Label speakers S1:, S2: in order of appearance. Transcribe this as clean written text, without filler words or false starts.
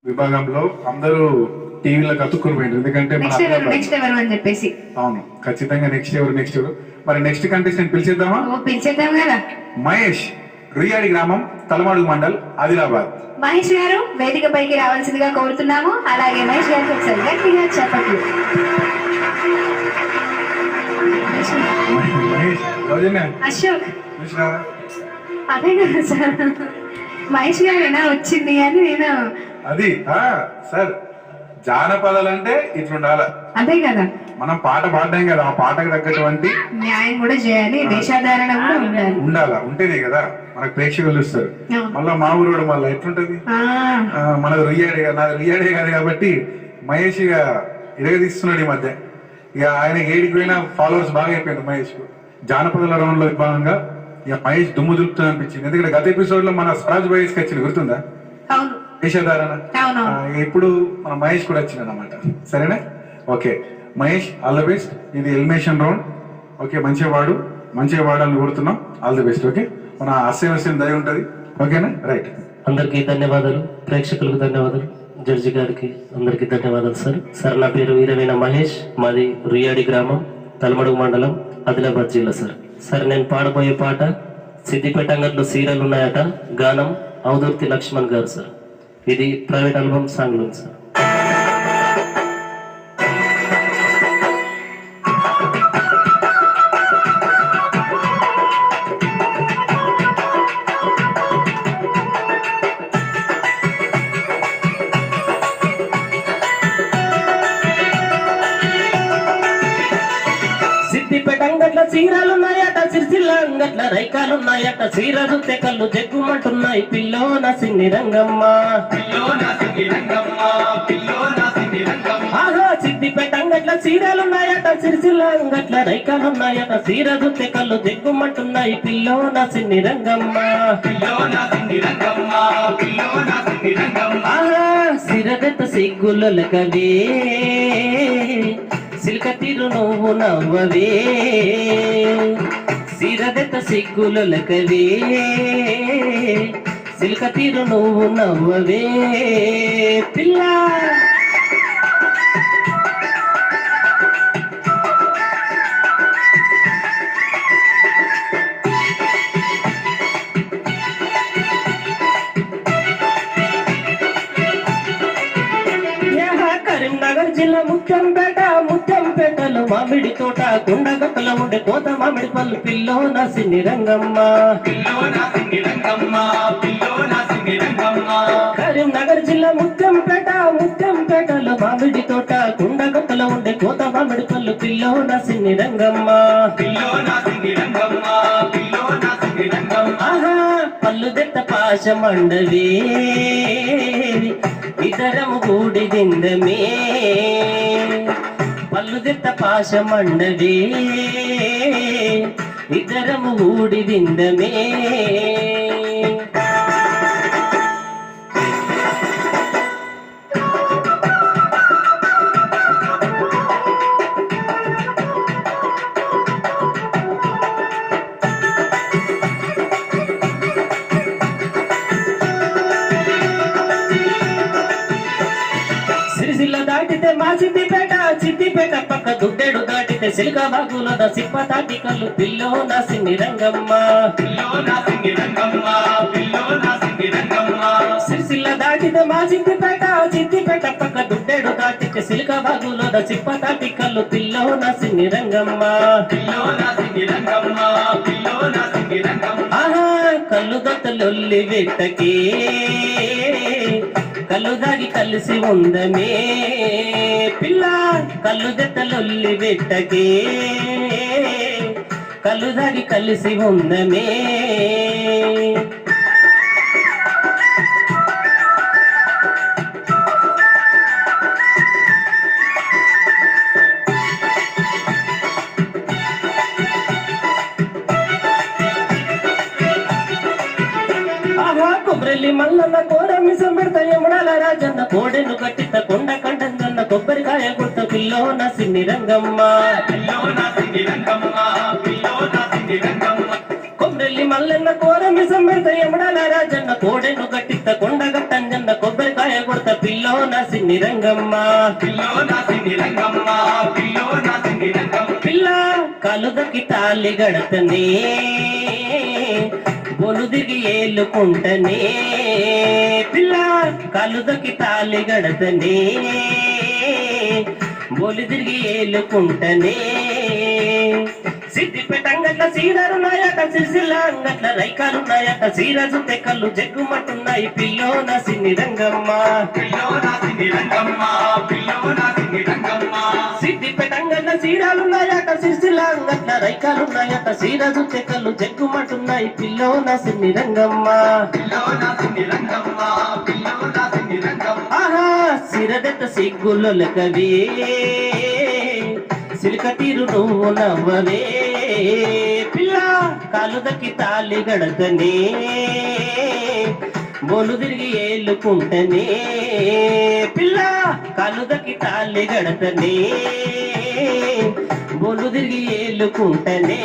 S1: విభాగంలో అందరూ టీవీలకు అతుక్కుని పోయింది. ఎందుకంటే
S2: నెక్స్ట్ ఎవరు అని చెప్పేసి.
S1: అవును, ఖచ్చితంగా నెక్స్ట్ ఎవరు. మరి నెక్స్ట్ కంటెస్టెంట్ పిలిచేద్దామా?
S2: పిలిచేద్దాం కదా.
S1: మహేష్, రుయ్యాడి గ్రామం, తలమాడుగు మండల్, ఆదిలాబాద్.
S2: మహేష్ గారు వేదిక పైకి రావాల్సిందిగా కోరుతున్నాము. అలాగే మహేష్ గారికి ఒకసారి గట్టిగా చెప్పట్లు. అశోక్ అదే కదా సార్, మహేష్ గారు ఏనా వచ్చింది అని నేను
S1: అది సార్, జానపదాలు అంటే ఇట్లుండాల.
S2: అదే కదా,
S1: మనం పాట పాడడం కదా, ఆ పాటకు తగ్గటువంటి
S2: న్యాయం కూడా చేయాలి, దేశాధారణ కూడా
S1: ఉండాలా. ఉంటేనే కదా మనకు ప్రేక్షకులు చూస్తారు. మళ్ళా మా ఊరు మళ్ళీ ఎట్లుంటది, మనది రుయ్యాడే కదా, నాది రుయ్యాడే కాదు. కాబట్టి మహేష్ ఇక ఇరగదీస్తున్నాడు ఈ మధ్య. ఇక ఆయన ఏడికి పోయినా ఫాలోవర్స్ బాగా అయిపోయింది మహేష్ కు. జానపదాల రౌండ్ లో విభాగంగా ఇక మహేష్ దుమ్ము దులుపుతుంది అనిపించింది. ఎందుకంటే గత ఎపిసోడ్ లో మన స్వరాజ్ బయస్కి వచ్చింది, గుర్తుందా? దేశధారణ. ఇప్పుడు మన మహేష్ కూడా వచ్చింది అన్నమాట. సరేనా? Okay Mahesh, all the best. ఇది ఎలిమినేషన్ రౌండ్. ఓకే, మంచిగా వాడాలని కోరుతున్నాం. All the best. ఓకే, మన అస్సేవస్యం దయ ఉంటది. ఓకేనా? రైట్.
S3: అందరికీ ధన్యవాదాలు, ప్రేక్షకులకు ధన్యవాదాలు, జడ్జి గారికి అందరికీ ధన్యవాదాలు సార్. సార్, నా పేరు వీరవీణ మహేష్, మాది రుయ్యాడి గ్రామం, తలమడుగు మండలం, ఆదిలాబాద్ జిల్లా సార్. సార్, నేను పాడబోయే పాట సిద్దిపేట అంగట్లో సీరియల్ ఉన్నాయట, గానం అవధూర్తి లక్ష్మణ్ గారు సార్. ఇది ప్రైవేట్ ఆల్బమ్ సాంగ్ లో సార్. సిద్దిపేట అంగట్ల చీరలున్నాయట, సిరిసిల్ల అంగట్ల రైకాలున్నాయట, చీరలు తెకళ్ళు జగ్గుమంటున్నాయి పిల్లోన సిన్ని రంగమ్మ. ఆహా, సిద్దిపేట అంగట్ల చీరలున్నాయట, సిరిసిల్ల అంగట్ల రైకాలున్నాయట, చీరలు తెకళ్ళు జగ్గుమంటున్నాయి పిల్లోన సిన్ని రంగమ్మ. ఆహా, సిరదెత్త సిగ్గులకవే సిల్క తీరు నువ్వు నవ్వవే, సిరదెత్త సిగ్గులకవే సిల్క తీరు నువ్వు నవ్వవే పిల్ల. కరీంనగర్ జిల్లా ముత్యంపేటలో మామిడి తోట, గుండగట్టలో ఉండే కోత మామిడి పళ్ళు పిల్లోన సిన్ని రంగమ్మ. కరీంనగర్ జిల్లా ముత్యంపేటలో మామిడి తోట, గుండగట్టలో ఉండే కోత మామిడి పళ్ళు పిల్లోన సిన్ని రంగమ్మ. ఆహా, పళ్ళు దెత్త పాశమండవే ఇతరము కూడి దిందమే, పళ్ళు దెత్త పాశమండవే ఇతరము కూడి దిందమే. సిరిసిల్ల దాటితే మా సిద్దిపేట పక్క దుడ్డేడు దాటితే సిలిక బాగులో సిప్ప తాటి కళ్ళు పిల్లోన సిన్ని రంగమ్మ. సిరిసిల్ల దాటితే మా సిద్దిపేట పక్క దుడ్డేడు దాటితే సిలిక బాగులో సిప్ప తాటి కళ్ళు పిల్లోన సిన్ని రంగమ్మ. ఆహా, కళ్ళు దొత్తలొల్లి వెట్టకే కళ్ళు దాగి కలిసి ఉందమే పిల్ల, కళ్ళు దెత్తలొల్లి వెట్టకే కళ్ళు దాగి కలిసి ఉందమే. కొబ్బరి మల్లన్న కోరమిసం పెడతా యముడాల రాజన్న, కోడెను కట్టిత కొండ కంటన్న కొబ్బరికాయ కొట్ట పిల్లోన సిన్ని రంగమ్మ. కొబ్బరి మల్లన్న కోరమిసం పెడతా యముడాల రాజన్న, కోడెను కట్టిత కొండ కట్టంజన్న కొబ్బరికాయ కొడత పిల్లో నా సిన్ని రంగమ్మ పిల్ల కలుదకి తాళి గడతనే బొలుదిగి ఏలుకుంటనే పిల్ల కలుదకి తాళి గడతనే బొలుదిగి ఏలుకుంటనే సిద్ధిపేట అంగట్ల సీరలున్నాయట సిరిసిల్ల అంగట్ల రైకాలున్నాయట సీరజు తెక్కలు జగ్గుమంటున్నాయి పిల్లో నా సిన్ని రంగమ్మ సిద్ధిపేట అంగట్ల సీరాలున్నాయట సిరిసిల్ల అంగట్ల రైకాలున్నాయట సీరజు తెక్కలు జగ్గుమంటున్నాయి పిల్లో నా సిన్ని రంగమ్మ ఆహా సిరదెత్త సిగ్గులొలకవే సిలిక తీరు నువ్వు నవ్వవే పిల్ల కాలుదకి తాళి గడతనే బోలు తిరిగి ఏలుకుంటనే పిల్ల కాలుదకి తాళి గడతనే బోలు తిరిగి ఏలుకుంటనే